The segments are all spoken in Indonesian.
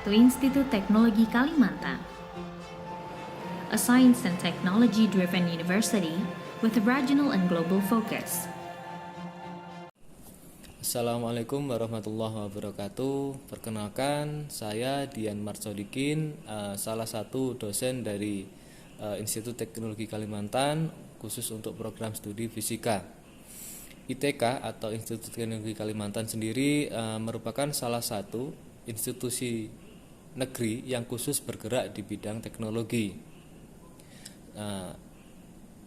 to Institut Teknologi Kalimantan, a science and technology-driven university with a regional and global focus. Assalamualaikum warahmatullahi wabarakatuh. Perkenalkan, saya Dian Marsodikin, salah satu dosen dari Institut Teknologi Kalimantan, khusus untuk program studi fisika. ITK atau Institut Teknologi Kalimantan sendiri merupakan salah satu institusi negeri yang khusus bergerak di bidang teknologi.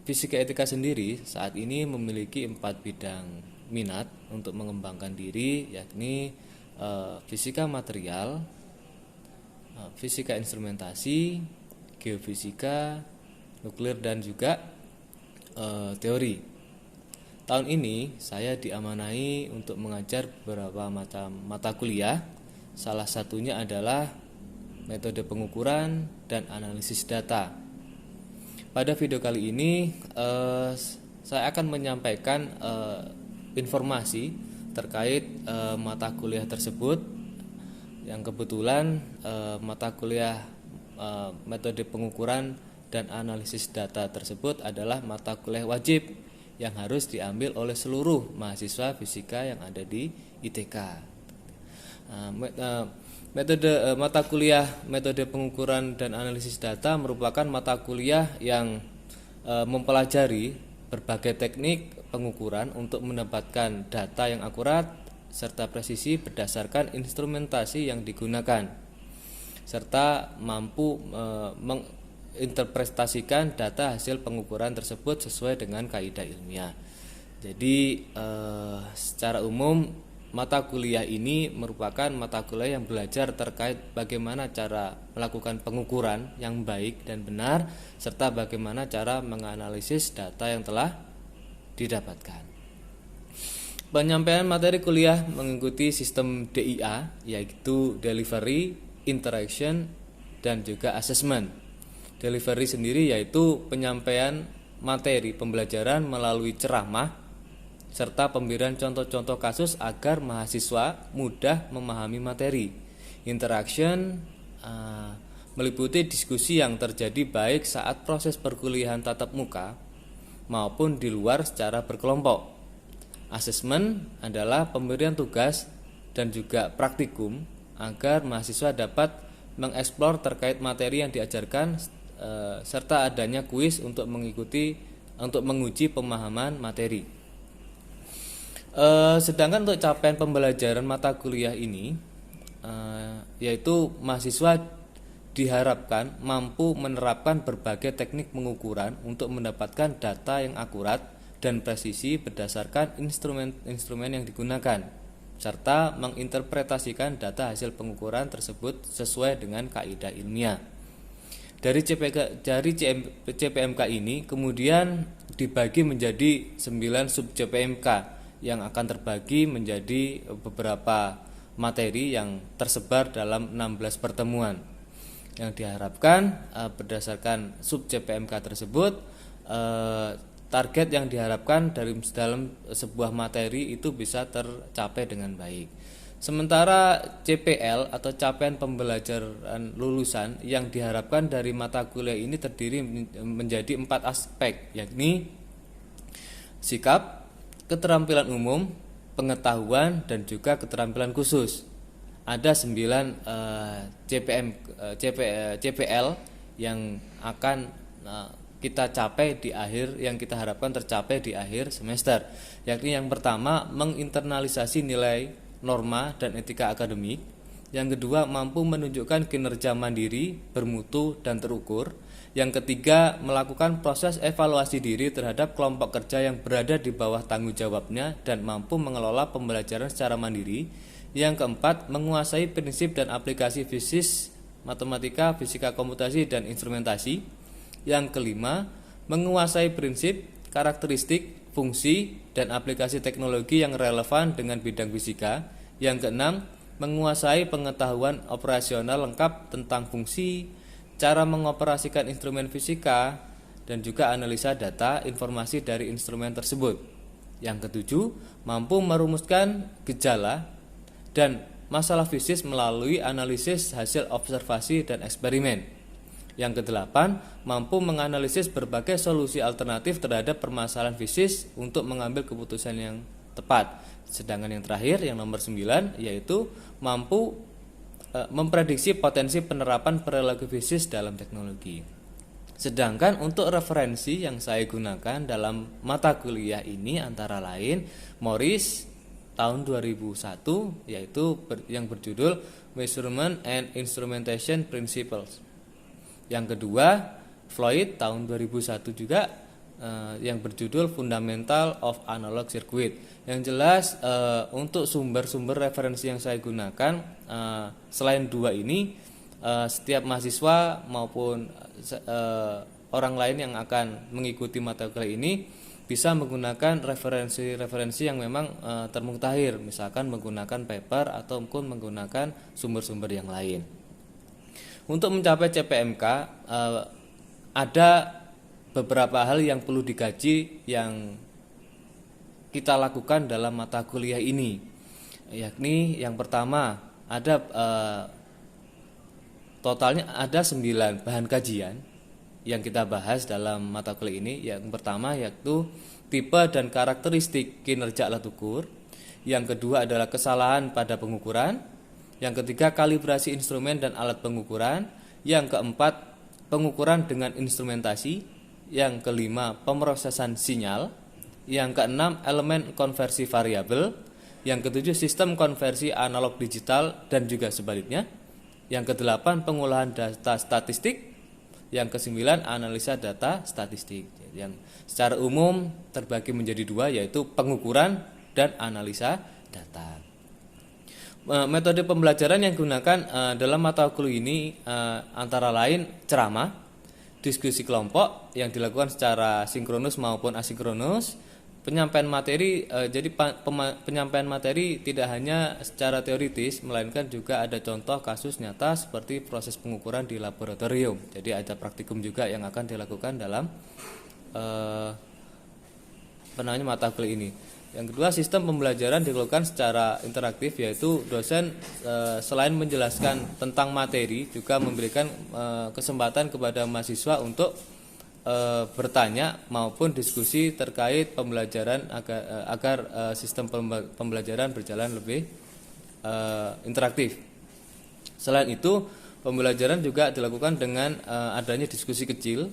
Fisika etika sendiri saat ini memiliki 4 bidang minat untuk mengembangkan diri, yakni fisika material, fisika instrumentasi, geofisika, nuklir, dan juga teori. Tahun ini saya diamanai untuk mengajar beberapa macam mata kuliah. Salah satunya adalah metode pengukuran dan analisis data. Pada video kali ini saya akan menyampaikan informasi terkait mata kuliah tersebut, yang kebetulan mata kuliah metode pengukuran dan analisis data tersebut adalah mata kuliah wajib yang harus diambil oleh seluruh mahasiswa fisika yang ada di ITK. Mata kuliah metode pengukuran dan analisis data merupakan mata kuliah yang mempelajari berbagai teknik pengukuran untuk mendapatkan data yang akurat serta presisi berdasarkan instrumentasi yang digunakan, serta mampu menginterpretasikan data hasil pengukuran tersebut sesuai dengan kaidah ilmiah. Jadi secara umum mata kuliah ini merupakan mata kuliah yang belajar terkait bagaimana cara melakukan pengukuran yang baik dan benar, serta bagaimana cara menganalisis data yang telah didapatkan. Penyampaian materi kuliah mengikuti sistem DIA, yaitu Delivery, Interaction, dan juga Assessment. Delivery sendiri yaitu penyampaian materi pembelajaran melalui ceramah serta pemberian contoh-contoh kasus agar mahasiswa mudah memahami materi. Interaction meliputi diskusi yang terjadi baik saat proses perkuliahan tatap muka maupun di luar secara berkelompok. Assessment adalah pemberian tugas dan juga praktikum agar mahasiswa dapat mengeksplor terkait materi yang diajarkan, serta adanya kuis untuk menguji pemahaman materi. Sedangkan untuk capaian pembelajaran mata kuliah ini, yaitu mahasiswa diharapkan mampu menerapkan berbagai teknik pengukuran untuk mendapatkan data yang akurat dan presisi berdasarkan instrumen yang digunakan, serta menginterpretasikan data hasil pengukuran tersebut sesuai dengan kaidah ilmiah. Dari CPMK ini kemudian dibagi menjadi 9 sub CPMK yang akan terbagi menjadi beberapa materi yang tersebar dalam 16 pertemuan. Yang diharapkan berdasarkan sub CPMK tersebut, target yang diharapkan dalam sebuah materi itu bisa tercapai dengan baik. Sementara CPL atau capaian pembelajaran lulusan yang diharapkan dari mata kuliah ini terdiri menjadi 4 aspek, yakni sikap, keterampilan umum, pengetahuan, dan juga keterampilan khusus. Ada 9 CPL yang akan kita capai di akhir, yang kita harapkan tercapai di akhir semester, yakni yang pertama menginternalisasi nilai, norma, dan etika akademik. Yang kedua mampu menunjukkan kinerja mandiri, bermutu, dan terukur. Yang ketiga melakukan proses evaluasi diri terhadap kelompok kerja yang berada di bawah tanggung jawabnya dan mampu mengelola pembelajaran secara mandiri. Yang keempat menguasai prinsip dan aplikasi fisik, matematika, fisika komputasi, dan instrumentasi. Yang kelima menguasai prinsip, karakteristik, fungsi, dan aplikasi teknologi yang relevan dengan bidang fisika. Yang keenam menguasai pengetahuan operasional lengkap tentang fungsi, cara mengoperasikan instrumen fisika, dan juga analisa data informasi dari instrumen tersebut. Yang ketujuh, mampu merumuskan gejala dan masalah fisik melalui analisis hasil observasi dan eksperimen. Yang kedelapan, mampu menganalisis berbagai solusi alternatif terhadap permasalahan fisik untuk mengambil keputusan yang tepat. Sedangkan yang terakhir, yang nomor 9, yaitu mampu memprediksi potensi penerapan perilaku fisik dalam teknologi. Sedangkan untuk referensi yang saya gunakan dalam mata kuliah ini antara lain Morris tahun 2001, yaitu yang berjudul Measurement and Instrumentation Principles. Yang kedua, Floyd tahun 2001 juga, yang berjudul Fundamental of Analog Circuit. Yang jelas untuk sumber-sumber referensi yang saya gunakan, selain dua ini, setiap mahasiswa maupun orang lain yang akan mengikuti mata kuliah ini bisa menggunakan referensi-referensi yang memang termuktahir, misalkan menggunakan paper ataupun menggunakan sumber-sumber yang lain. Untuk mencapai CPMK ada beberapa hal yang perlu dikaji yang kita lakukan dalam mata kuliah ini, yakni yang pertama ada totalnya ada 9 bahan kajian yang kita bahas dalam mata kuliah ini. Yang pertama yaitu tipe dan karakteristik kinerja alat ukur. Yang kedua adalah kesalahan pada pengukuran. Yang ketiga kalibrasi instrumen dan alat pengukuran. Yang keempat pengukuran dengan instrumentasi. Yang kelima pemrosesan sinyal. Yang keenam elemen konversi variabel. Yang ketujuh sistem konversi analog digital dan juga sebaliknya. Yang kedelapan pengolahan data statistik. Yang kesembilan analisa data statistik. Yang secara umum terbagi menjadi dua, yaitu pengukuran dan analisa data. Metode pembelajaran yang digunakan dalam mata kuliah ini antara lain ceramah, diskusi kelompok yang dilakukan secara sinkronus maupun asinkronus, penyampaian materi. Jadi penyampaian materi tidak hanya secara teoritis, melainkan juga ada contoh kasus nyata seperti proses pengukuran di laboratorium. Jadi ada praktikum juga yang akan dilakukan dalam mata kuliah ini. Yang kedua, sistem pembelajaran dilakukan secara interaktif, yaitu dosen selain menjelaskan tentang materi juga memberikan kesempatan kepada mahasiswa untuk bertanya maupun diskusi terkait pembelajaran agar sistem pembelajaran berjalan lebih interaktif. Selain itu, pembelajaran juga dilakukan dengan adanya diskusi kecil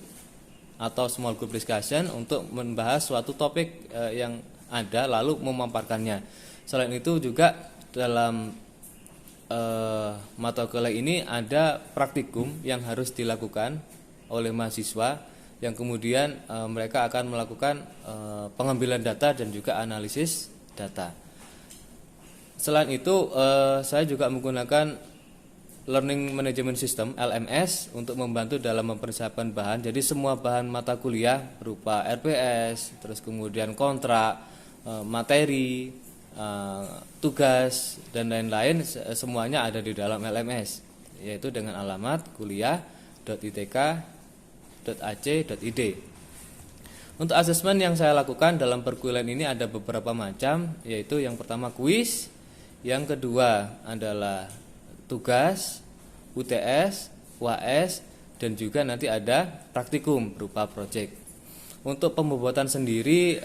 atau small group discussion untuk membahas suatu topik yang ada lalu memaparkannya. Selain itu juga dalam mata kuliah ini ada praktikum yang harus dilakukan oleh mahasiswa yang kemudian mereka akan melakukan pengambilan data dan juga analisis data. Selain itu saya juga menggunakan Learning Management System LMS untuk membantu dalam mempersiapkan bahan. Jadi semua bahan mata kuliah berupa RPS, terus kemudian kontrak, materi, tugas dan lain-lain semuanya ada di dalam LMS, yaitu dengan alamat kuliah.itk.ac.id. Untuk asesmen yang saya lakukan dalam perkuliahan ini ada beberapa macam, yaitu yang pertama kuis, yang kedua adalah tugas, UTS, UAS, dan juga nanti ada praktikum berupa project. Untuk pembobotan sendiri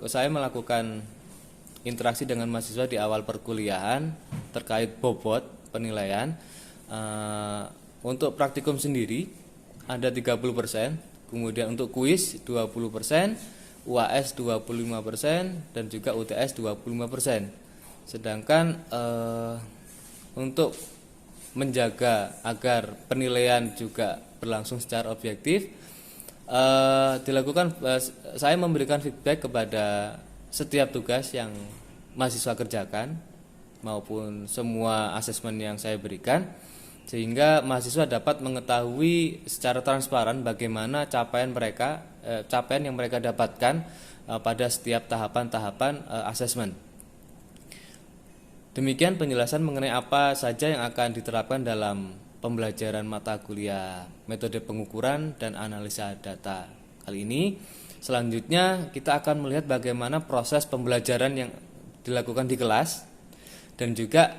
saya melakukan interaksi dengan mahasiswa di awal perkuliahan terkait bobot penilaian. Untuk praktikum sendiri ada 30%, kemudian untuk kuis 20%, UAS 25%, dan juga UTS 25%. Sedangkan untuk menjaga agar penilaian juga berlangsung secara objektif, saya memberikan feedback kepada setiap tugas yang mahasiswa kerjakan maupun semua asesmen yang saya berikan, sehingga mahasiswa dapat mengetahui secara transparan bagaimana capaian yang mereka dapatkan pada setiap tahapan-tahapan asesmen. Demikian penjelasan mengenai apa saja yang akan diterapkan dalam pembelajaran mata kuliah metode pengukuran dan analisa data kali ini. Selanjutnya kita akan melihat bagaimana proses pembelajaran yang dilakukan di kelas. Dan juga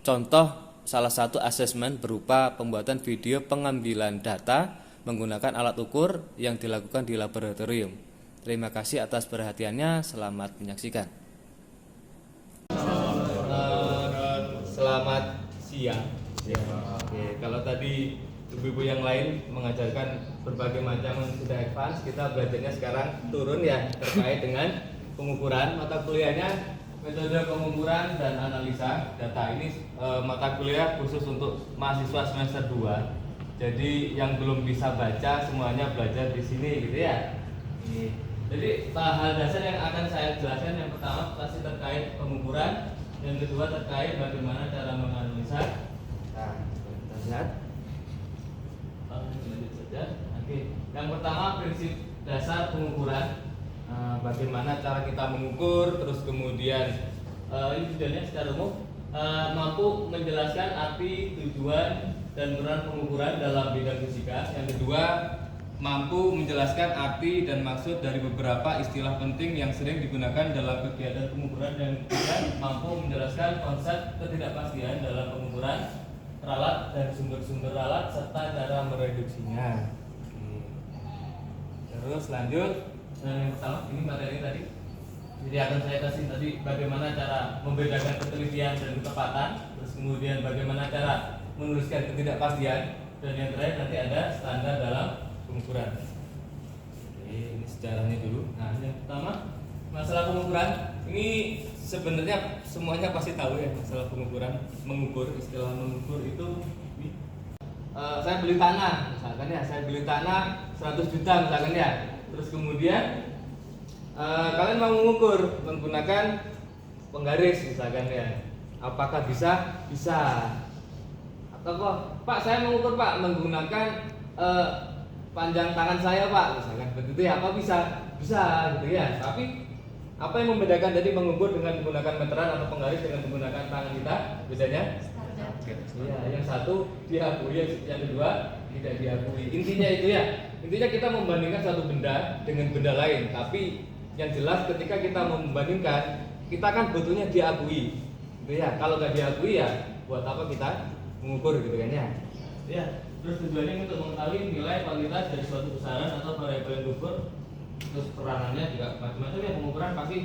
contoh salah satu asesmen berupa pembuatan video pengambilan data menggunakan alat ukur yang dilakukan di laboratorium. Terima kasih atas perhatiannya, selamat menyaksikan. Selamat siang. Oke, kalau tadi ibu-ibu yang lain mengajarkan berbagai macam sudah advance, kita belajarnya sekarang turun ya terkait dengan pengukuran. Mata kuliahnya metode pengukuran dan analisa data. Ini mata kuliah khusus untuk mahasiswa semester 2. Jadi yang belum bisa baca semuanya belajar di sini gitu ya. Jadi hal dasar yang akan saya jelaskan yang pertama pasti terkait pengukuran, yang kedua terkait bagaimana cara menganalisa. Nah, kita lihat. Lanjut saja. Oke. Yang pertama prinsip dasar pengukuran. Bagaimana cara kita mengukur, terus kemudian ini tujuannya secara umum mampu menjelaskan arti, tujuan, dan peran pengukuran dalam bidang fisika. Yang kedua, mampu menjelaskan arti dan maksud dari beberapa istilah penting yang sering digunakan dalam kegiatan pengukuran, dan ketiga, mampu menjelaskan konsep ketidakpastian dalam pengukuran, alat dan sumber-sumber alat serta cara mereduksinya. Terus lanjut, yang pertama ini materi tadi. Jadi akan saya kasih tadi bagaimana cara membedakan ketelitian dan ketepatan, terus kemudian bagaimana cara menuliskan ketidakpastian, dan yang terakhir nanti ada standar dalam pengukuran. Oke, ini sejarahnya dulu. Nah, yang pertama masalah pengukuran. Ini sebenarnya semuanya pasti tahu ya masalah pengukuran. Mengukur, istilah mengukur itu saya beli tanah misalkan ya, saya beli tanah 100 juta misalkan ya. Terus kemudian kalian mau mengukur menggunakan penggaris misalkan ya. Apakah bisa? Bisa. Atau Pak, saya mengukur Pak menggunakan panjang tangan saya Pak, misalkan begitu ya. Apa bisa? Bisa gitu ya. Tapi apa yang membedakan jadi mengukur dengan menggunakan meteran atau penggaris dengan menggunakan tangan kita? Bedanya? Iya, yang satu diakui, yang kedua tidak diakui. Intinya itu ya. Intinya kita membandingkan satu benda dengan benda lain. Tapi yang jelas ketika kita membandingkan, kita kan butuhnya diakui. Gitu ya. Kalau nggak diakui ya buat apa kita mengukur gitu kan ya. Ya. Terus tujuannya untuk mengetahui nilai kualitas dari suatu besaran atau variabel yang diukur. Terus peranannya juga macam-macam ya. Pengukuran pasti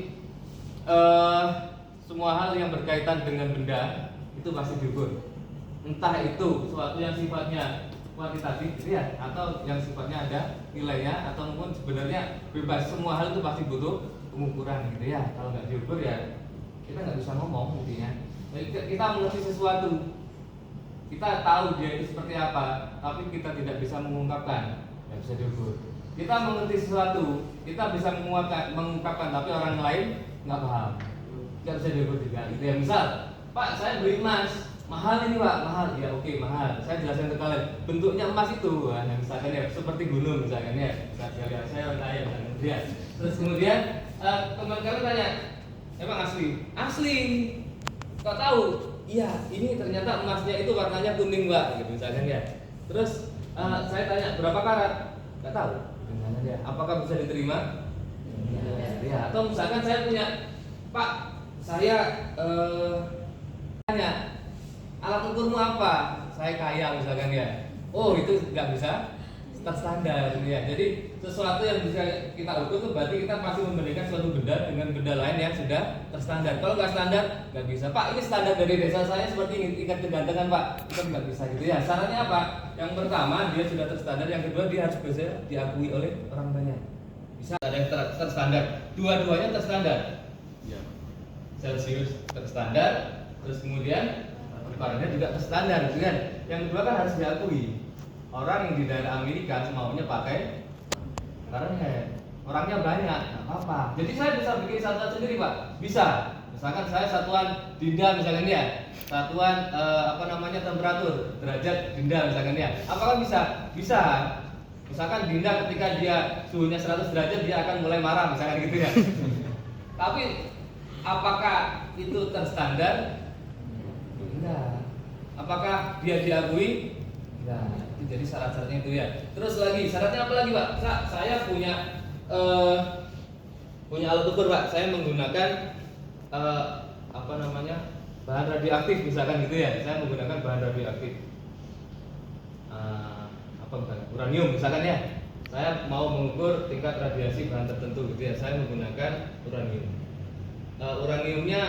semua hal yang berkaitan dengan benda itu pasti diukur. Entah itu sesuatu yang sifatnya kuantitatif gitu ya, atau yang sifatnya ada nilainya, atau mungkin sebenarnya bebas. Semua hal itu pasti butuh pengukuran gitu ya. Kalau nggak diukur ya kita nggak bisa ngomong intinya. Jadi kita mengerti sesuatu, kita tahu dia itu seperti apa, tapi kita tidak bisa mengungkapkan, nggak bisa diukur. Kita mengerti sesuatu, kita bisa mengungkapkan, tapi orang lain nggak paham, nggak bisa diukur juga gitu ya. Misal, Pak, saya beli emas mahal ini Pak, mahal ya, oke mahal. Saya jelaskan ke kalian bentuknya emas itu, nah, misalkan ya seperti gunung misalkan ya. Saya orang kaya misalkan ya. Terus kemudian teman kalian tanya, emang asli? Asli. Kok tahu? Iya, ini ternyata emasnya itu warnanya kuning Pak, gitu misalkan ya. Terus saya tanya berapa karat? Nggak tahu. Misalkan ya. Apakah bisa diterima? Ya. Atau misalkan saya punya, Pak, saya tanya, alat ukurmu apa? Saya kaya misalkan ya. Oh, itu nggak bisa terstandar gitu ya. Jadi sesuatu yang bisa kita ukur itu berarti kita pasti membandingkan suatu benda dengan benda lain yang sudah terstandar. Kalau nggak standar nggak bisa. Pak, ini standar dari desa saya seperti ini, tingkat kegantengan Pak. Itu nggak bisa gitu ya. Syaratnya apa? Yang pertama dia sudah terstandar, yang kedua dia harus bisa diakui oleh orang banyak. Bisa ada yang terstandar. Dua-duanya terstandar. Ya. Celsius terstandar, terus kemudian ukurannya juga terstandar gitu kan. Yang kedua kan harus diakui. Orang yang di daerah Amerika maunya pakai Fahrenheit. Orangnya banyak, nggak apa-apa. Jadi saya bisa bikin satuan sendiri Pak. Bisa. Misalkan saya satuan dinda misalkan ya. Satuan temperatur derajat dinda misalkan ya. Apakah bisa? Bisa. Misalkan dinda ketika dia suhunya 100 derajat dia akan mulai marah misalkan gitu ya. Tapi apakah itu terstandar? Enggak. Apakah dia diakui? Enggak. Itu jadi syarat-syaratnya itu ya. Terus lagi, syaratnya apa lagi Pak? Saya punya punya alat ukur Pak. Saya menggunakan bahan radioaktif misalkan gitu ya, saya menggunakan bahan radioaktif. Apa misalnya uranium misalkan ya, saya mau mengukur tingkat radiasi bahan tertentu gitu ya, saya menggunakan uranium. Uraniumnya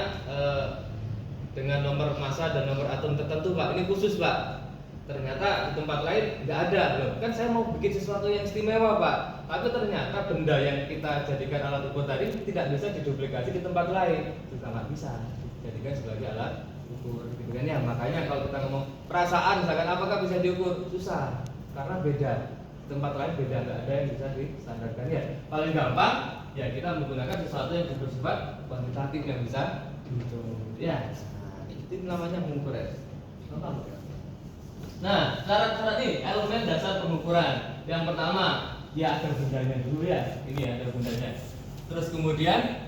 dengan nomor massa dan nomor atom tertentu Pak, ini khusus Pak. Ternyata di tempat lain nggak ada loh. Kan saya mau bikin sesuatu yang istimewa Pak, tapi ternyata benda yang kita jadikan alat ukur tadi tidak bisa diduplikasi di tempat lain, juga nggak bisa dijadikan sebagai alat ukur gitu kan ya. Makanya kalau kita ngomong perasaan misalkan apakah bisa diukur, susah karena beda, di tempat lain beda, nggak ada yang bisa distandarkan ya. Paling gampang ya kita menggunakan sesuatu yang bersifat kuantitatif yang bisa dihitung ya. Nah, itu namanya mengukur ya. Nah, syarat-syarat ini elemen dasar pengukuran. Yang pertama, ya ada bendanya dulu ya. Ini ya ada bendanya. Terus kemudian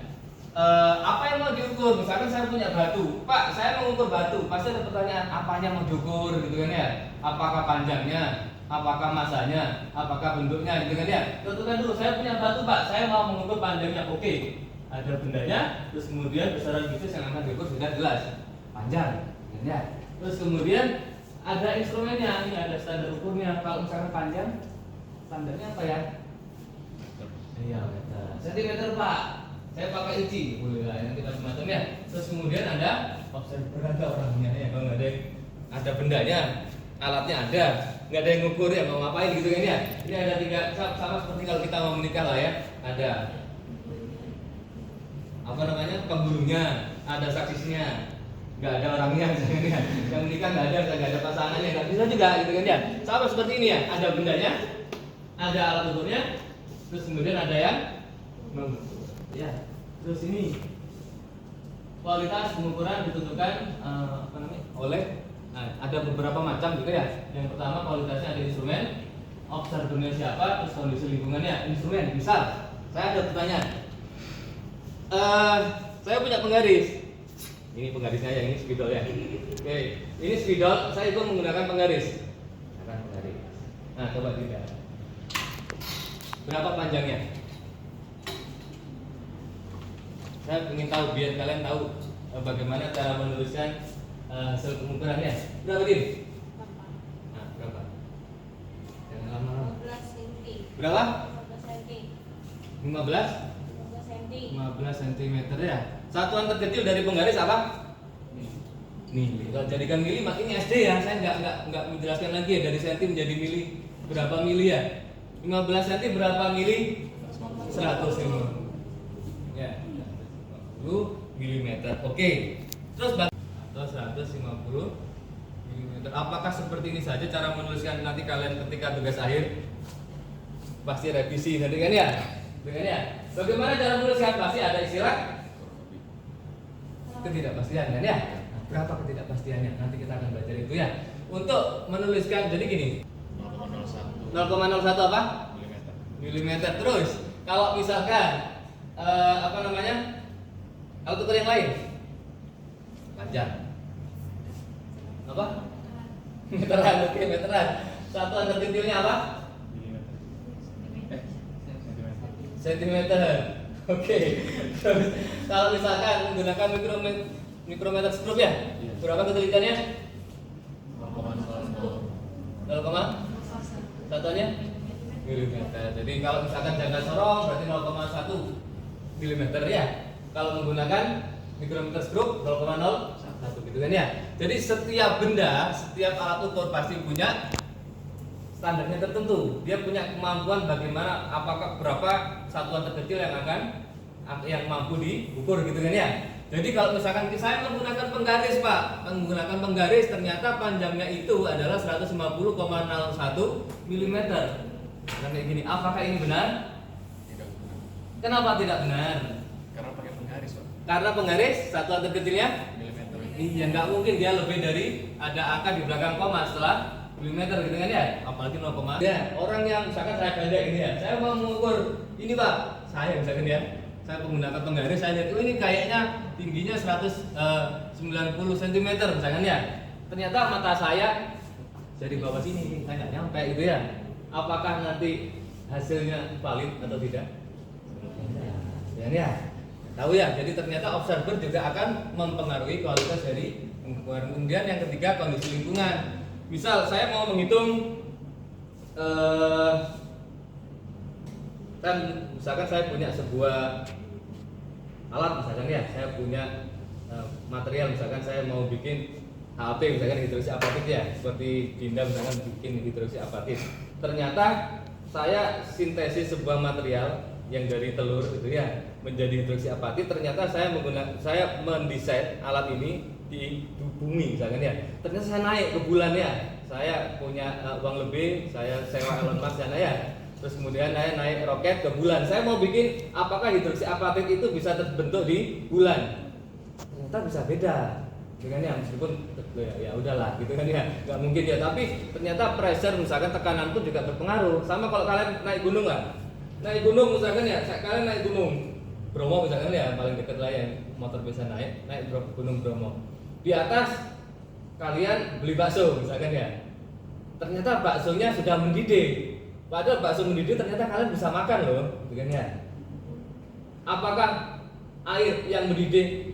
apa yang mau diukur? Misalkan saya punya batu, Pak, saya mengukur batu. Pasti ada pertanyaan, apanya mau diukur gitu kan ya? Apakah panjangnya? Apakah masanya? Apakah bentuknya gitu kan ya? Tentukan dulu, saya punya batu Pak, saya mau mengukur panjangnya. Oke, ada bendanya. Terus kemudian besaran bisnis yang akan diukur sudah jelas, panjang, gitu kan ya. Terus kemudian ada instrumennya, ini ada standar ukurnya. Kalau misalkan panjang, standarnya apa ya? Iya, meter. Sentimeter Pak, saya pakai inci, boleh lah, nanti macam-macam ya. Terus kemudian ada observer, ada orangnya ya. Kalau nggak ada bendanya, alatnya ada, nggak ada yang ngukur ya, mau ngapain gitu kan ya. Ini ada tiga, sama seperti kalau kita mau menikah lah ya. Ada apa namanya, penghulunya, ada saksinya, nggak ada orangnya misalnya ya. Yang menikah nggak ada pasangannya, nggak bisa juga gitu kan ya. Sama seperti ini ya, ada bendanya, ada alat ukurnya, terus kemudian ada yang mengukur ya. Terus ini kualitas pengukuran ditentukan oleh ada beberapa macam gitu ya. Yang pertama kualitasnya ada instrumen, observernya siapa, terus kondisi lingkungannya. Instrumen, misal saya ada pertanyaan, saya punya penggaris. Ini penggarisnya ya, ini spidol ya. Oke, ini spidol, saya itu menggunakan penggaris. Nah, coba tidak. Berapa panjangnya? Saya ingin tahu biar kalian tahu bagaimana cara menuliskan hasil pengukurannya. Berapa Din? Nah, berapa? Jangan lama-lama. 15 cm. Berapa? 15 cm. 15? 15 cm. 15 cm ya. Satuan terkecil dari penggaris apa? Mili. Kalau jadikan mili, ini SD ya. Saya nggak menjelaskan lagi ya, dari senti menjadi mili. Berapa mili ya? 15 cm berapa mili? 100 mm. Ya, 150 mm. Oke. Terus atau 150 mm. Apakah seperti ini saja cara menuliskan nanti kalian ketika tugas akhir? Pasti revisi nanti kan ya? Dengan ya. Bagaimana cara menuliskan? Pasti ada istilah ketidakpastian kan ya? Berapa ketidakpastiannya? Nanti kita akan belajar itu ya. Untuk menuliskan, jadi gini, 0,01 apa? Milimeter. Terus kalau misalkan apa namanya, alat ukur yang lain, panjang apa? Meteran. Oke, meteran. Satuan terkecilnya apa? Sentimeter. Oke. Terus kalau misalkan menggunakan mikrometer skrup ya, berapa ketelitiannya? 0, satuannya milimeter. Jadi kalau misalkan jangka sorong berarti 0,1 milimeter ya. Kalau menggunakan mikrometer skrup 0,01 gitu kan ya. Jadi setiap benda, setiap alat ukur pasti punya standarnya tertentu. Dia punya kemampuan bagaimana, apakah berapa satuan terkecil yang mampu diukur gitu kan ya. Jadi kalau misalkan saya menggunakan penggaris Pak, ternyata panjangnya itu adalah 150,01 mm. Nah, kayak gini, apakah ini benar? Tidak benar. Kenapa tidak benar? Karena pakai penggaris, Pak. Karena penggaris satuan terkecilnya Milimeter. iya, nggak mungkin dia lebih dari ada angka di belakang koma setelah milimeter gitu kan ya, apalagi 0, ya, orang yang misalkan saya pendek ini ya, saya mau mengukur ini Pak, saya misalkan ya, saya menggunakan penggaris, saya lihat ini kayaknya tingginya 190 cm misalkan ya, ternyata mata saya jadi bawah sini, saya nggak nyampe gitu ya, apakah nanti hasilnya valid atau tidak? Ya, Tahu ya, jadi ternyata observer juga akan mempengaruhi kualitas dari pengukuran. Kemudian yang ketiga, kondisi lingkungan. Misal saya mau menghitung kan misalkan saya punya sebuah alat, misalkan ya, saya punya material, misalkan saya mau bikin HAP, misalkan hidroksi apatit ya, seperti Dinda misalkan bikin hidroksi apatit. Ternyata saya sintesis sebuah material yang dari telur gitu ya menjadi hidroksi apatit. Ternyata saya mendesain alat ini di bumi misalkan ya. Ternyata saya naik ke bulan ya. Saya punya uang lebih, saya sewa Elon Musk sana ya. Terus kemudian saya naik roket ke bulan. Saya mau bikin apakah hidroksi apatit itu bisa terbentuk di bulan. Ternyata bisa beda dengan ya, meskipun ya udahlah gitu kan ya, nggak mungkin ya. Tapi ternyata pressure misalkan tekanan pun juga berpengaruh. Sama kalau kalian naik gunung lah, naik gunung misalkan ya, kalian naik gunung Bromo misalkan ya, paling dekat lah yang motor bisa naik gunung Bromo. Di atas kalian beli bakso misalkan ya, ternyata baksonya sudah mendidih. Padahal bakso mendidih ternyata kalian bisa makan loh, gitu kan ya. Apakah air yang mendidih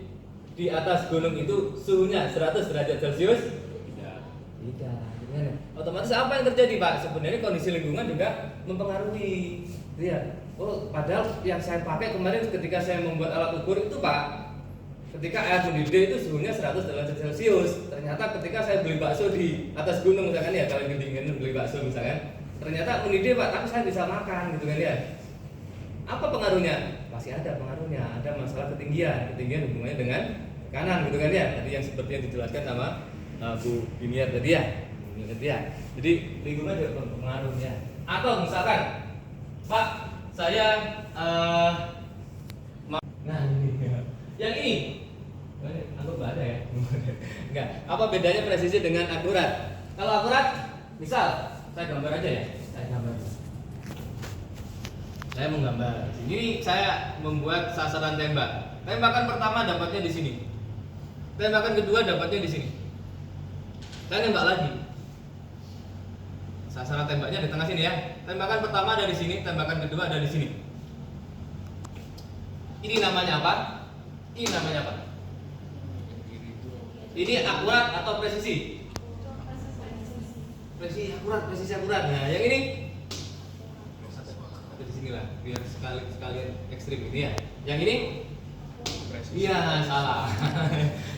di atas gunung itu suhunya 100 derajat Celcius? Tidak. Tidak. Ya. Otomatis apa yang terjadi, Pak? Sebenarnya kondisi lingkungan juga mempengaruhi. Ya. Oh, padahal yang saya pakai kemarin ketika saya membuat alat ukur itu, Pak, ketika air mendidih itu suhunya 100 derajat Celcius. Ternyata ketika saya beli bakso di atas gunung misalkan ya, kalian kedingin beli bakso misalkan, ternyata mendidih, Pak, tapi saya bisa makan gitu kan ya. Apa pengaruhnya? Pasti ada pengaruhnya. Ada masalah ketinggian hubungannya dengan tekanan gitu kan ya. Tadi yang seperti yang dijelaskan sama Bu Biniar tadi ya. Jadi lingkungan juga berpengaruhnya. Atau misalkan, Pak, saya nah ini yang ini anggap ada ya. Enggak. Apa bedanya presisi dengan akurat? Kalau akurat, misal saya gambar aja ya. Saya menggambar. Ini saya membuat sasaran tembak. Tembakan pertama dapatnya di sini. Tembakan kedua dapatnya di sini. Saya nembak lagi. Sasaran tembaknya di tengah sini ya. Tembakan pertama ada di sini, tembakan kedua ada di sini. Ini namanya apa? Ini namanya apa? Ini akurat atau presisi? Presisi akurat. Nah, yang ini ada di sini lah, biar sekalian ekstrim ini ya. Yang ini? Iya, salah.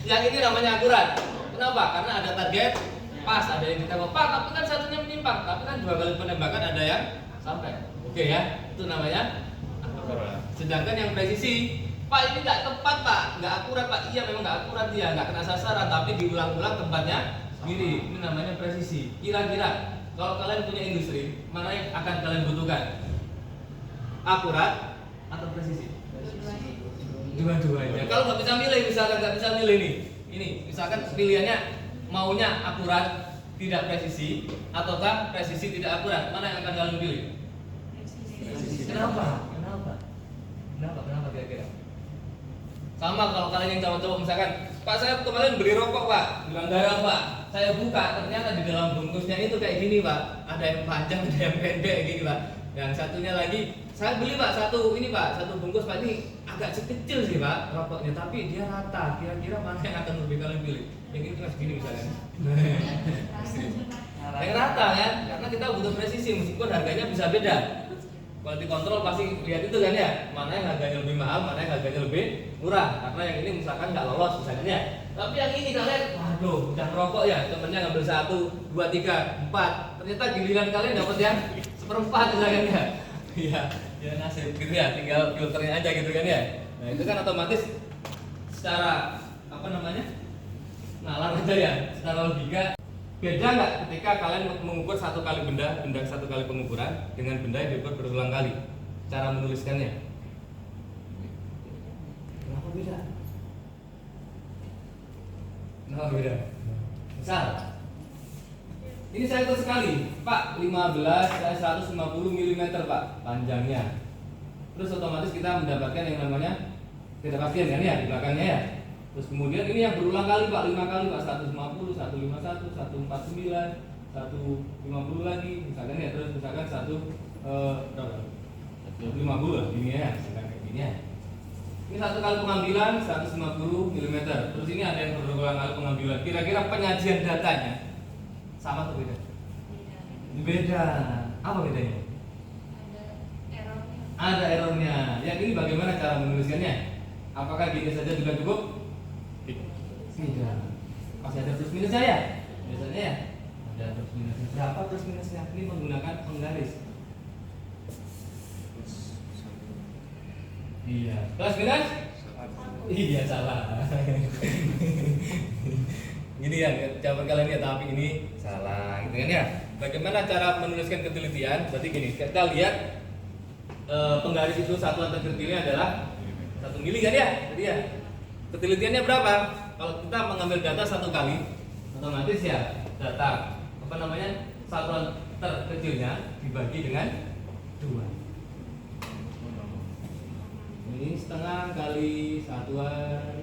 Yang ini namanya akurat. Kenapa? Karena ada target pas, ada yang ditembak Pak, tapi kan satunya menyimpang. Tapi kan 2 kali penembakan ada yang sampai. Oke ya, itu namanya akurat. Sedangkan yang presisi, Pak, ini nggak tepat, Pak, nggak akurat, Pak. Iya, memang nggak akurat dia, nggak kena sasaran, tapi diulang-ulang tempatnya sendiri. Ini namanya presisi. Kira-kira kalau kalian punya industri, mana yang akan kalian butuhkan? Akurat atau presisi? Dua-duanya. Kalau nggak bisa milih, misalkan nggak bisa milih nih, ini misalkan pilihannya maunya akurat tidak presisi, ataukah presisi tidak akurat, mana yang akan kalian pilih? Presisi. Kenapa kira-kira? Sama kalau kalian yang cowok-cowok misalkan, Pak, saya kemarin beli rokok, Pak, bilang garam, Pak, saya buka ternyata di dalam bungkusnya itu kayak gini, Pak, ada yang panjang, ada yang pendek gini, Pak. Yang satunya lagi, saya beli, Pak, satu bungkus, Pak, ini agak kecil sih, Pak, rokoknya, tapi dia rata. Kira-kira mana yang akan lebih kalian pilih? Yang ini cuma segini misalkan. Yang rata kan, karena kita butuh presisi meskipun harganya bisa beda. Quality control pasti lihat itu kan ya, mana yang harganya lebih mahal, mana yang harganya lebih murah. Karena yang ini misalkan nggak lolos misalkan ya. Tapi yang ini kalian, waduh, udah rokok ya, temennya ngambil 1, 2, 3, 4. Ternyata giliran kalian dapat yang 1/4 misalkan ya. Iya, ya nasib gitu ya, tinggal filternya aja gitu kan ya. Nah itu kan otomatis secara nalar aja ya, secara logika. Beda nggak ketika kalian mengukur 1 kali benda 1 kali pengukuran dengan benda yang diukur berulang kali, cara menuliskannya? Kenapa beda? Misal, ini saya ukur sekali, Pak, 15 saya 150 mm, Pak, panjangnya. Terus otomatis kita mendapatkan yang namanya ketidakpastian kan ya di belakangnya ya. Terus kemudian ini yang berulang kali, Pak, 5 kali, Pak, 150, 151, 149, 150 lagi, misalkan ya. Terus misalkan 150 ini ya, misalkan kayak gini ya. Ini satu kali pengambilan 150 mm. Terus ini ada yang berulang kali pengambilan. Kira-kira penyajian datanya sama atau beda? Beda. Apa bedanya? Ada errornya. Yang ini bagaimana cara menuliskannya? Apakah gini saja juga cukup? Tidak. Masih ada plus minusnya ya? Biasanya ya? Ada plus minusnya. Berapa plus minusnya? Ini menggunakan penggaris. Iya. Plus minus? Iya salah. Gini ya, coba kalian lihat tapi ini salah, gitu kan ya? Bagaimana cara menuliskan ketelitian? Berarti gini, kita lihat penggaris itu satuan terkecilnya adalah 1 mili kan ya? Jadi ya, ketelitiannya berapa? Kalau kita mengambil data 1 kali, otomatis ya data satuan terkecilnya dibagi dengan 2. Ini setengah kali satuan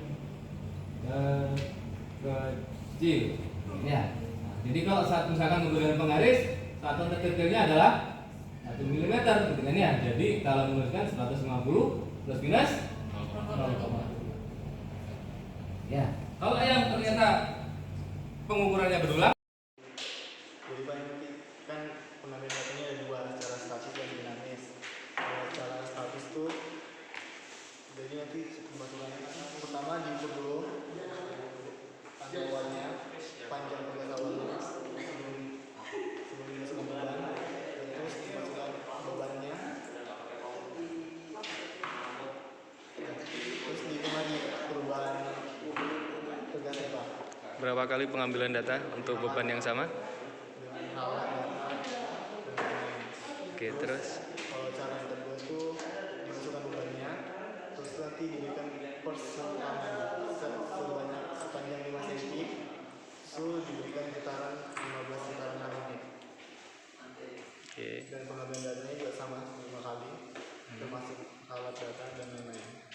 terkecil ya. Nah, jadi kalau misalkan menggunakan penggaris, satuan terkecilnya adalah 1 mm gitu kan ya. Jadi kalau menuliskan 150 plus minus 0,2. Ya. Kalau yang ternyata pengukurannya berulang, jadi nanti kan pengambilan datanya ada 2, secara statis dan dinamis. Kalau secara statis itu jadi nanti pembentukannya pertama diukur dulu panjang awalnya, panjang penggas awalnya sebelum dimasukkan beban, dan terus dimasukkan bebannya, terus dihitung lagi perubahan tegasnya apa berapa kali pengambilan data untuk beban yang sama? dengan alat data dan lain-lain. Oke, terus Kalau cara yang kedua itu dimasukkan bebannya, terus nanti diberikan perseorangan sepanjang 5 cm, itu diberikan getaran 15 getaran hari ini. oke. Dan pengambilan datanya juga sama 5 kali, termasuk alat data dan lain-lain.